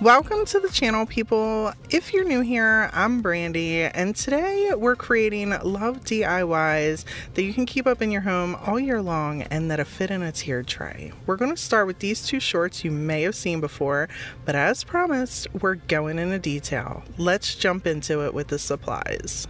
Welcome to the channel, people. If you're new here, I'm Brandy, and today we're creating love DIYs that you can keep up in your home all year long and that'll fit in a tiered tray. We're going to start with these two shorts you may have seen before, but as promised, we're going into detail. Let's jump into it with the supplies.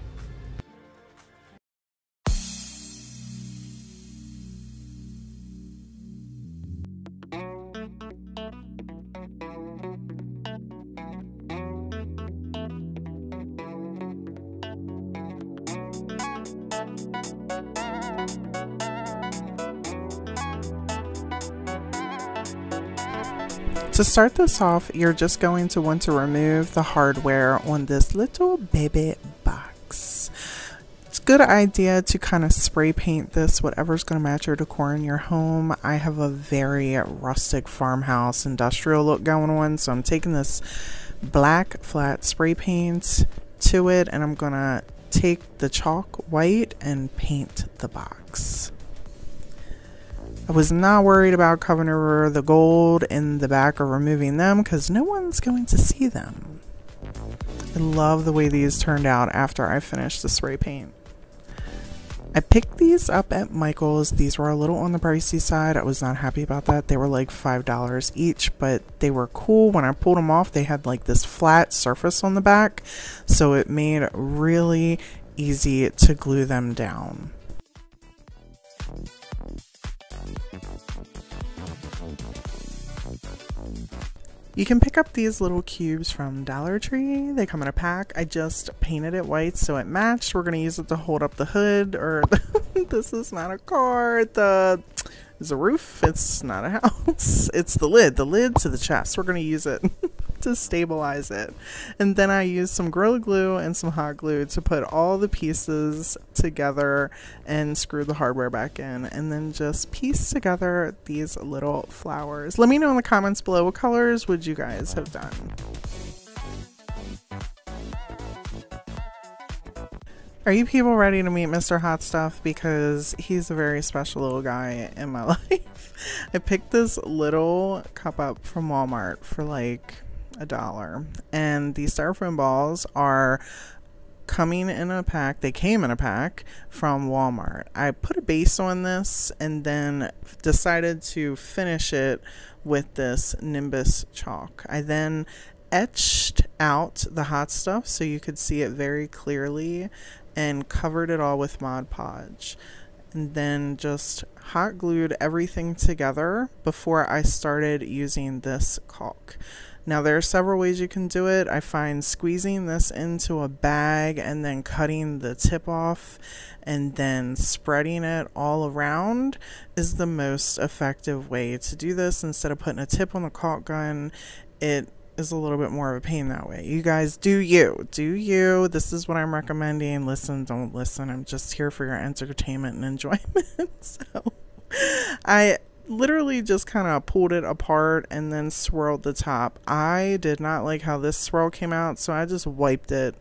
To start this off, you're just going to want to remove the hardware on this little baby box. It's a good idea to kind of spray paint this, whatever's going to match your decor in your home. I have a very rustic farmhouse industrial look going on, so I'm taking this black flat spray paint to it, and I'm going to take the chalk white and paint the box. I was not worried about covering over the gold in the back or removing them because no one's going to see them. I love the way these turned out after I finished the spray paint. I picked these up at Michael's. These were a little on the pricey side. I was not happy about that. They were like $5 each, but they were cool. When I pulled them off, they had like this flat surface on the back, so it made it really easy to glue them down. You can pick up these little cubes from Dollar Tree. They come in a pack. I just painted it white so it matched. We're going to use it to hold up the hood, or this is not a car. It's a roof. It's not a house. It's the lid to the chest. We're going to use it to stabilize it. And then I used some Gorilla Glue and some hot glue to put all the pieces together and screw the hardware back in, and then just piece together these little flowers. Let me know in the comments below, what colors would you guys have done? Are you people ready to meet Mr. Hot Stuff? Because he's a very special little guy in my life. I picked this little cup up from Walmart for like $1, and these styrofoam balls are coming in a pack. They came in a pack from Walmart. I put a base on this and then decided to finish it with this Nimbus chalk. I then etched out the hot stuff so you could see it very clearly and covered it all with Mod Podge, and then just hot glued everything together before I started using this caulk. Now there are several ways you can do it. I find squeezing this into a bag and then cutting the tip off and then spreading it all around is the most effective way to do this. Instead of putting a tip on the caulk gun, it is a little bit more of a pain that way. You guys do you. This is what I'm recommending. Listen, don't listen. I'm just here for your entertainment and enjoyment. So I literally just kind of pulled it apart and then swirled the top. I did not like how this swirl came out, so I just wiped it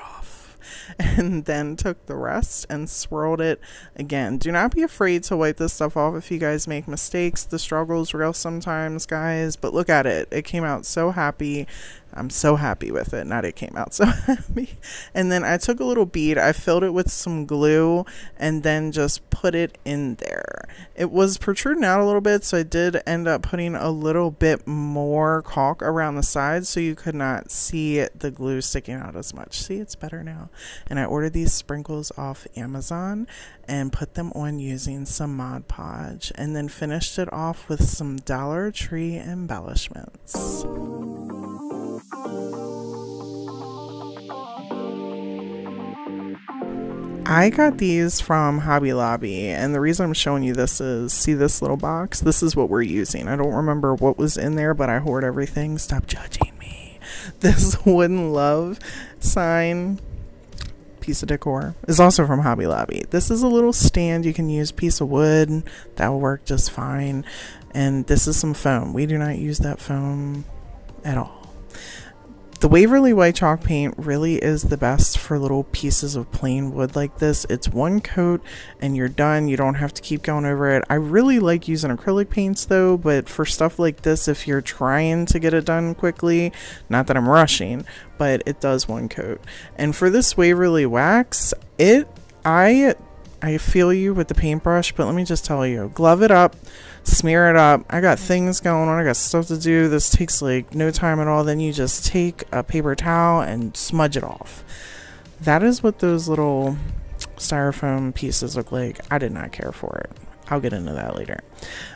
off and then took the rest and swirled it again. Do not be afraid to wipe this stuff off if you guys make mistakes. The struggle's real sometimes, guys, but look at it. It came out so happy. I'm so happy with it. Not it came out so happy. And then I took a little bead, I filled it with some glue, and then just put it in there. It was protruding out a little bit, so I did end up putting a little bit more caulk around the sides so you could not see the glue sticking out as much. See, it's better now. And I ordered these sprinkles off Amazon and put them on using some Mod Podge, and then finished it off with some Dollar Tree embellishments. I got these from Hobby Lobby, and the reason I'm showing you this is, see this little box? This is what we're using. I don't remember what was in there, but I hoard everything. Stop judging me. This wooden love sign piece of decor is also from Hobby Lobby. This is a little stand. You can use a piece of wood. That will work just fine. And this is some foam. We do not use that foam at all. The Waverly White Chalk paint really is the best for little pieces of plain wood like this. It's one coat and you're done. You don't have to keep going over it. I really like using acrylic paints though, but for stuff like this, if you're trying to get it done quickly, not that I'm rushing, but it does one coat. And for this Waverly wax, I feel you with the paintbrush, but let me just tell you, glove it up, smear it up. I got things going on. I got stuff to do. This takes like no time at all. Then you just take a paper towel and smudge it off. That is what those little styrofoam pieces look like. I did not care for it. I'll get into that later.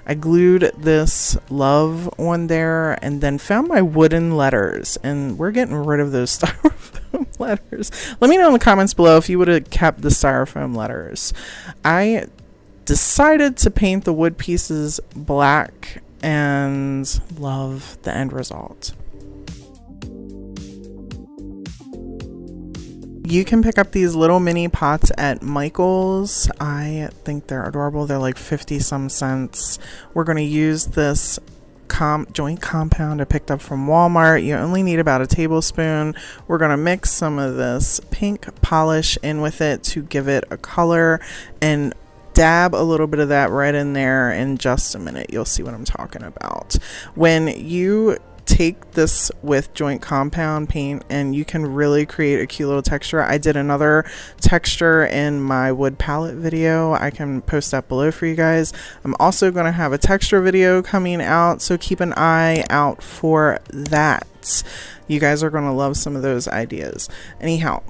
I glued this love on there and then found my wooden letters, and we're getting rid of those styrofoam letters. Let me know in the comments below if you would have kept the styrofoam letters. I decided to paint the wood pieces black and love the end result. You can pick up these little mini pots at Michael's. I think they're adorable. They're like 50 some cents. We're going to use this joint compound I picked up from Walmart. You only need about a tablespoon. We're going to mix some of this pink polish in with it to give it a color, and dab a little bit of that right in there in just a minute. You'll see what I'm talking about. When you take this with joint compound paint, and you can really create a cute little texture. I did another texture in my wood palette video. I can post that below for you guys. I'm also going to have a texture video coming out, so keep an eye out for that. You guys are going to love some of those ideas. Anyhow,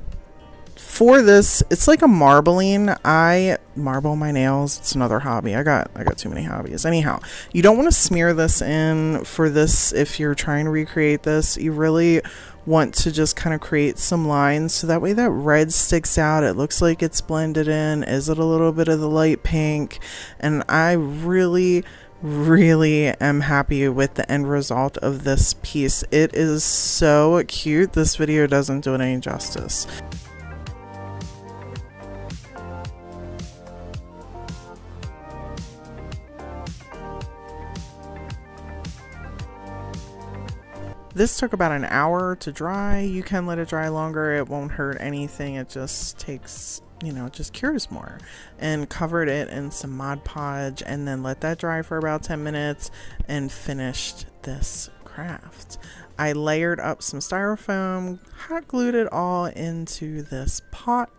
for this, it's like a marbling. I marble my nails. It's another hobby. I got too many hobbies. Anyhow, you don't want to smear this in for this. If you're trying to recreate this, you really want to just kind of create some lines so that way that red sticks out. It looks like it's blended in. Is it a little bit of the light pink? And I really am happy with the end result of this piece. It is so cute. This video doesn't do it any justice. This took about an hour to dry. You can let it dry longer. It won't hurt anything. It just takes, you know, it just cures more. And covered it in some Mod Podge and then let that dry for about 10 minutes and finished this craft. I layered up some styrofoam, hot glued it all into this pot,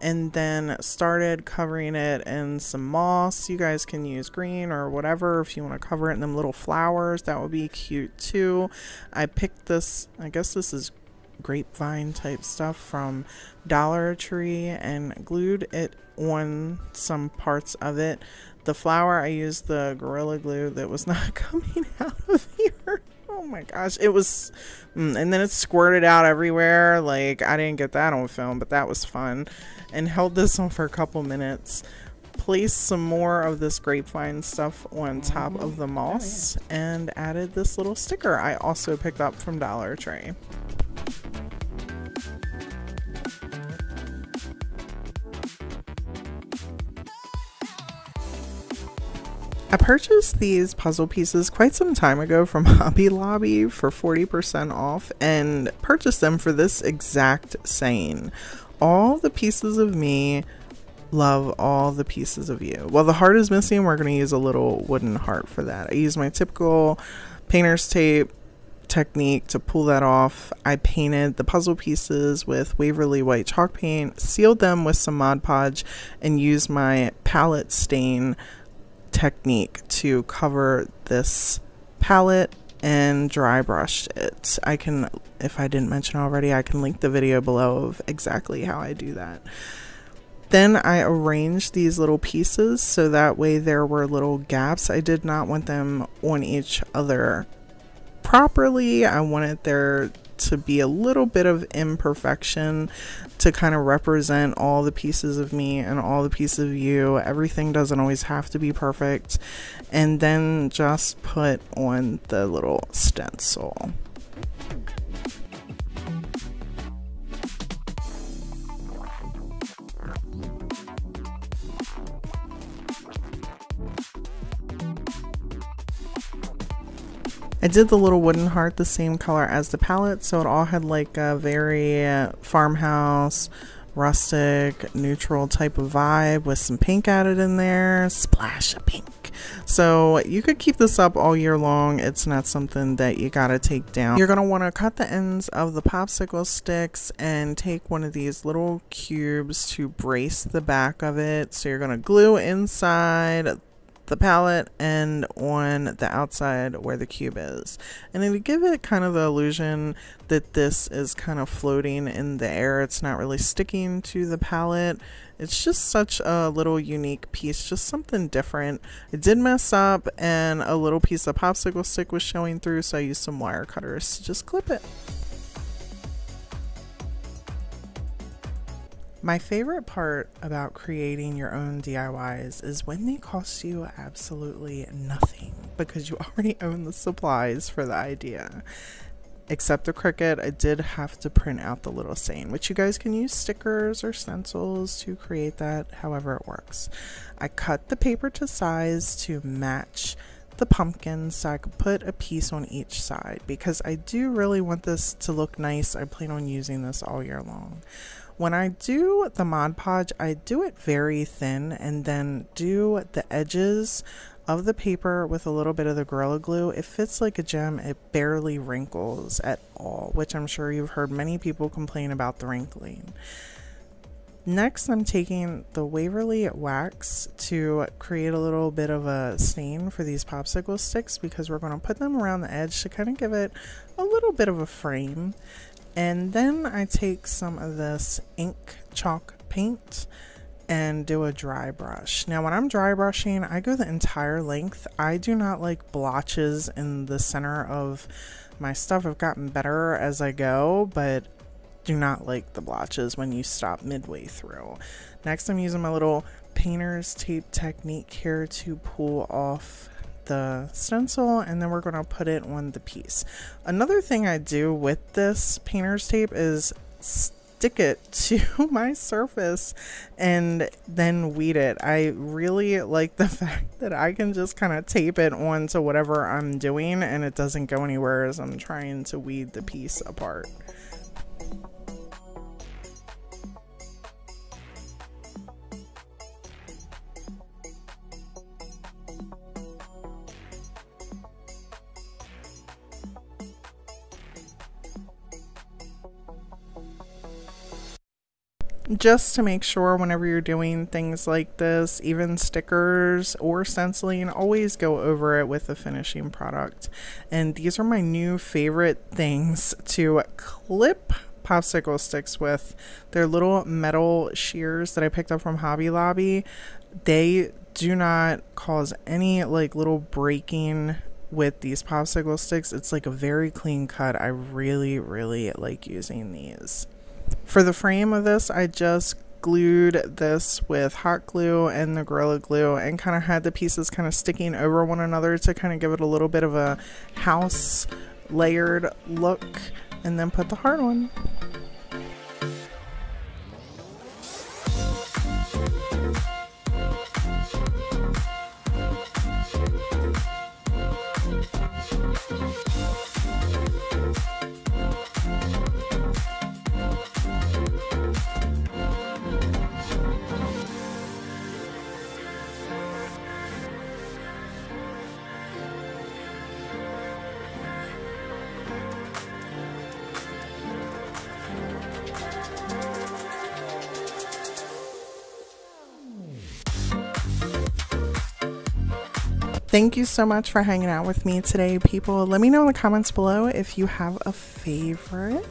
and then started covering it in some moss. You guys can use green or whatever if you want to cover it in them little flowers. That would be cute too. I picked this, I guess this is grapevine type stuff from Dollar Tree, and glued it on some parts of it. The flower, I used the Gorilla Glue that was not coming out of here. Oh my gosh, it was, and then it squirted out everywhere. Like, I didn't get that on film, but that was fun. And held this on for a couple minutes. Placed some more of this grapevine stuff on top of the moss and added this little sticker I also picked up from Dollar Tree. I purchased these puzzle pieces quite some time ago from Hobby Lobby for 40% off, and purchased them for this exact saying: all the pieces of me love all the pieces of you. Well, the heart is missing. We're going to use a little wooden heart for that. I used my typical painter's tape technique to pull that off. I painted the puzzle pieces with Waverly white chalk paint, sealed them with some Mod Podge, and used my palette stain technique to cover this palette and dry brushed it. I can, if I didn't mention already, I can link the video below of exactly how I do that. Then I arranged these little pieces so that way there were little gaps. I did not want them on each other properly. I wanted there to be a little bit of imperfection to kind of represent all the pieces of me and all the pieces of you. Everything doesn't always have to be perfect. And then just put on the little stencil. I did the little wooden heart the same color as the palette, so it all had like a very farmhouse, rustic, neutral type of vibe with some pink added in there, splash of pink. So you could keep this up all year long. It's not something that you gotta take down. You're gonna want to cut the ends of the popsicle sticks and take one of these little cubes to brace the back of it. So you're gonna glue inside the palette and on the outside where the cube is, and then to give it kind of the illusion that this is kind of floating in the air, it's not really sticking to the palette. It's just such a little unique piece, just something different. It did mess up and a little piece of popsicle stick was showing through, so I used some wire cutters to just clip it. My favorite part about creating your own DIYs is when they cost you absolutely nothing because you already own the supplies for the idea. Except the Cricut, I did have to print out the little saying, which you guys can use stickers or stencils to create that, however it works. I cut the paper to size to match the pumpkin so I could put a piece on each side because I do really want this to look nice. I plan on using this all year long. When I do the Mod Podge, I do it very thin and then do the edges of the paper with a little bit of the Gorilla Glue. It fits like a gem. It barely wrinkles at all, which I'm sure you've heard many people complain about the wrinkling. Next, I'm taking the Waverly wax to create a little bit of a stain for these popsicle sticks because we're going to put them around the edge to kind of give it a little bit of a frame. And then I take some of this ink chalk paint and do a dry brush. Now when I'm dry brushing, I go the entire length. I do not like blotches in the center of my stuff. I've gotten better as I go, but do not like the blotches when you stop midway through. Next, I'm using my little painter's tape technique here to pull off the stencil, and then we're going to put it on the piece. Another thing I do with this painter's tape is stick it to my surface and then weed it. I really like the fact that I can just kind of tape it onto whatever I'm doing and it doesn't go anywhere as I'm trying to weed the piece apart. Just to make sure whenever you're doing things like this, even stickers or stenciling, always go over it with the finishing product. And these are my new favorite things to clip popsicle sticks with. They're little metal shears that I picked up from Hobby Lobby. They do not cause any like little breaking with these popsicle sticks. It's like a very clean cut. I really like using these. For the frame of this, I just glued this with hot glue and the Gorilla Glue and kind of had the pieces kind of sticking over one another to kind of give it a little bit of a house layered look, and then put the heart on. Thank you so much for hanging out with me today, people. Let me know in the comments below if you have a favorite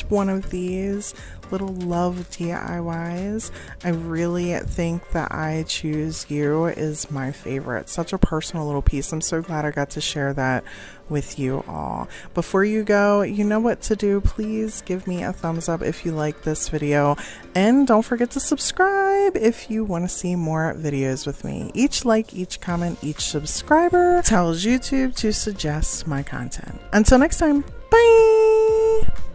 one of these little love DIYs. I really think that I Choose You is my favorite. Such a personal little piece. I'm so glad I got to share that with you all. Before you go, you know what to do. Please give me a thumbs up if you like this video, and don't forget to subscribe if you want to see more videos with me. Each like, each comment, each subscriber tells YouTube to suggest my content. Until next time, bye!